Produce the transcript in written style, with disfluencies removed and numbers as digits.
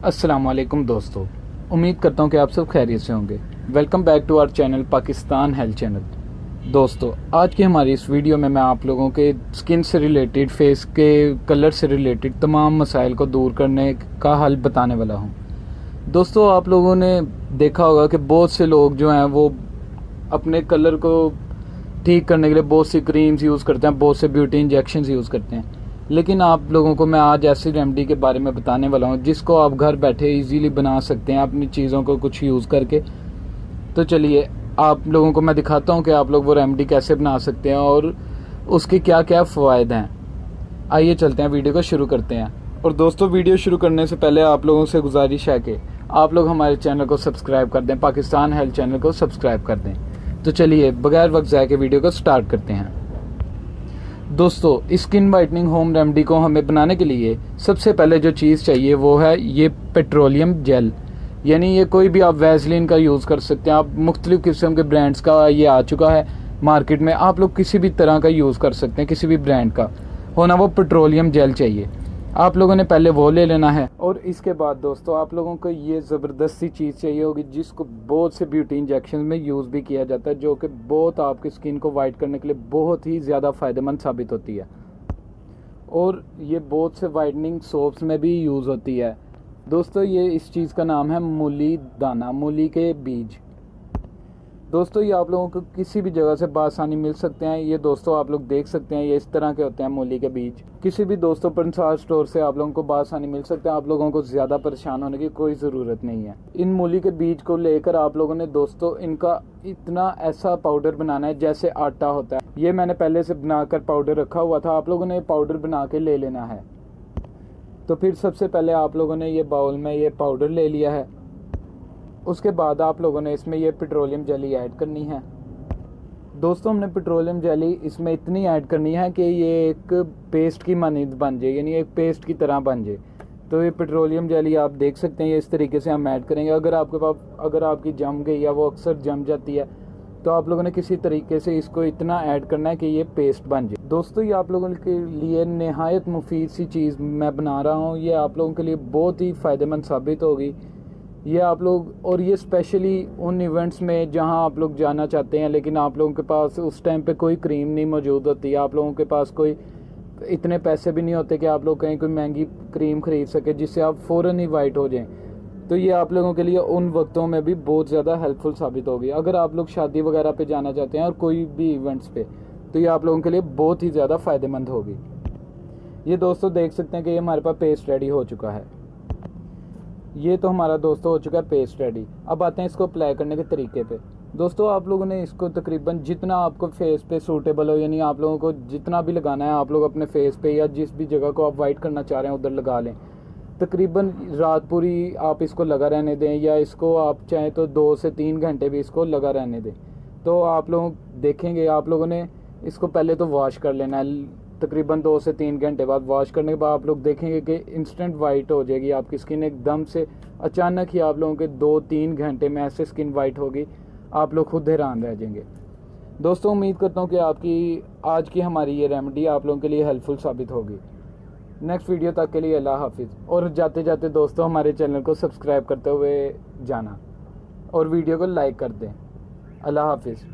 अस्सलाम वालेकुम दोस्तों, उम्मीद करता हूँ कि आप सब खैरियत से होंगे। Welcome back to our channel Pakistan health channel. दोस्तों, आज की हमारी इस वीडियो में मैं आप लोगों के स्किन से रिलेटेड, फेस के कलर से रिलेटेड तमाम मसाइल को दूर करने का हल बताने वाला हूँ। दोस्तों, आप लोगों ने देखा होगा कि बहुत से लोग जो हैं वो अपने कलर को ठीक करने के लिए बहुत सी क्रीम्स यूज़ करते हैं, बहुत से ब्यूटी इंजेक्शंस यूज़ करते हैं। लेकिन आप लोगों को मैं आज ऐसी रेमेडी के बारे में बताने वाला हूँ जिसको आप घर बैठे इजीली बना सकते हैं अपनी चीज़ों को कुछ यूज़ करके। तो चलिए आप लोगों को मैं दिखाता हूँ कि आप लोग वो रेमेडी कैसे बना सकते हैं और उसके क्या क्या फ़ायदे हैं। आइए चलते हैं, वीडियो को शुरू करते हैं। और दोस्तों, वीडियो शुरू करने से पहले आप लोगों से गुजारिश है कि आप लोग हमारे चैनल को सब्सक्राइब कर दें, पाकिस्तान हेल्थ चैनल को सब्सक्राइब कर दें। तो चलिए बगैर वक्त ज़ाया के वीडियो को स्टार्ट करते हैं। दोस्तों, स्किन वाइटनिंग होम रेमेडी को हमें बनाने के लिए सबसे पहले जो चीज़ चाहिए वो है ये पेट्रोलियम जेल। यानी ये कोई भी आप वैसलीन का यूज़ कर सकते हैं, आप मुख्तलिफ़ किस्म के ब्रांड्स का ये आ चुका है मार्केट में, आप लोग किसी भी तरह का यूज़ कर सकते हैं, किसी भी ब्रांड का होना वो पेट्रोलियम जेल चाहिए। आप लोगों ने पहले वो ले लेना है और इसके बाद दोस्तों आप लोगों को ये ज़बरदस्ती चीज़ चाहिए होगी जिसको बहुत से ब्यूटी इंजेक्शन में यूज़ भी किया जाता है, जो कि बहुत आपकी स्किन को वाइट करने के लिए बहुत ही ज़्यादा फ़ायदेमंद साबित होती है और ये बहुत से वाइटनिंग सोप्स में भी यूज़ होती है। दोस्तों, ये इस चीज़ का नाम है मूली दाना, मूली के बीज। दोस्तों, ये आप लोगों को किसी भी जगह से बआसानी मिल सकते हैं। ये दोस्तों आप लोग देख सकते हैं, ये इस तरह के होते हैं मूली के बीज। किसी भी दोस्तों पंसार स्टोर से आप लोगों को बआसानी मिल सकते हैं। आप लोगों को ज़्यादा परेशान होने की कोई ज़रूरत नहीं है। इन मूली के बीज को लेकर आप लोगों ने दोस्तों इनका इतना ऐसा पाउडर बनाना है जैसे आटा होता है। ये मैंने पहले से बनाकर पाउडर रखा हुआ था, आप लोगों ने पाउडर बना के ले लेना है। तो फिर सबसे पहले आप लोगों ने ये बाउल में ये पाउडर ले लिया है। उसके बाद आप लोगों ने इसमें ये पेट्रोलियम जेली ऐड करनी है। दोस्तों, हमने पेट्रोलियम जेली इसमें इतनी ऐड करनी है कि ये एक पेस्ट की मानद बन जाए, यानी एक पेस्ट की तरह बन जाए। तो ये पेट्रोलियम जेली आप देख सकते हैं, ये इस तरीके से हम ऐड करेंगे। अगर आपके पास अगर आपकी जम गई या वो अक्सर जम जाती है तो आप लोगों ने किसी तरीके से इसको इतना ऐड करना है कि ये पेस्ट बन जाए। दोस्तों, ये आप लोगों के लिए नहायत मुफीद सी चीज़ मैं बना रहा हूँ, ये आप लोगों के लिए बहुत ही फ़ायदेमंद साबित होगी। ये आप लोग, और ये स्पेशली उन इवेंट्स में जहां आप लोग जाना चाहते हैं लेकिन आप लोगों के पास उस टाइम पे कोई क्रीम नहीं मौजूद होती है, आप लोगों के पास कोई इतने पैसे भी नहीं होते कि आप लोग कहीं कोई महंगी क्रीम ख़रीद सके जिससे आप फ़ौरन ही वाइट हो जाएं। तो ये आप लोगों के लिए उन वक्तों में भी बहुत ज़्यादा हेल्पफुल साबित होगी। अगर आप लोग शादी वगैरह पे जाना चाहते हैं और कोई भी इवेंट्स पे, तो ये आप लोगों के लिए बहुत ही ज़्यादा फ़ायदेमंद होगी। ये दोस्तों देख सकते हैं कि ये हमारे पास पेस्ट रेडी हो चुका है। ये तो हमारा दोस्तों हो चुका है पेस्ट रेडी। अब आते हैं इसको अप्लाई करने के तरीके पे। दोस्तों, आप लोगों ने इसको तकरीबन जितना आपको फेस पे सूटेबल हो, यानी आप लोगों को जितना भी लगाना है आप लोग अपने फेस पे या जिस भी जगह को आप वाइट करना चाह रहे हैं उधर लगा लें। तकरीबन रात पूरी आप इसको लगा रहने दें, या इसको आप चाहें तो 2 से 3 घंटे भी इसको लगा रहने दें। तो आप लोग देखेंगे, आप लोगों ने इसको पहले तो वॉश कर लेना है। तकरीबन 2 से 3 घंटे बाद वॉश करने के बाद आप लोग देखेंगे कि इंस्टेंट वाइट हो जाएगी आपकी स्किन एकदम से। अचानक ही आप लोगों के 2-3 घंटे में ऐसे स्किन वाइट होगी, आप लोग खुद हैरान रह जाएंगे। दोस्तों, उम्मीद करता हूँ कि आपकी आज की हमारी ये रेमेडी आप लोगों के लिए हेल्पफुल साबित होगी। नेक्स्ट वीडियो तक के लिए अल्लाह हाफिज़। और जाते जाते दोस्तों हमारे चैनल को सब्सक्राइब करते हुए जाना और वीडियो को लाइक कर दें। अल्लाह हाफिज़।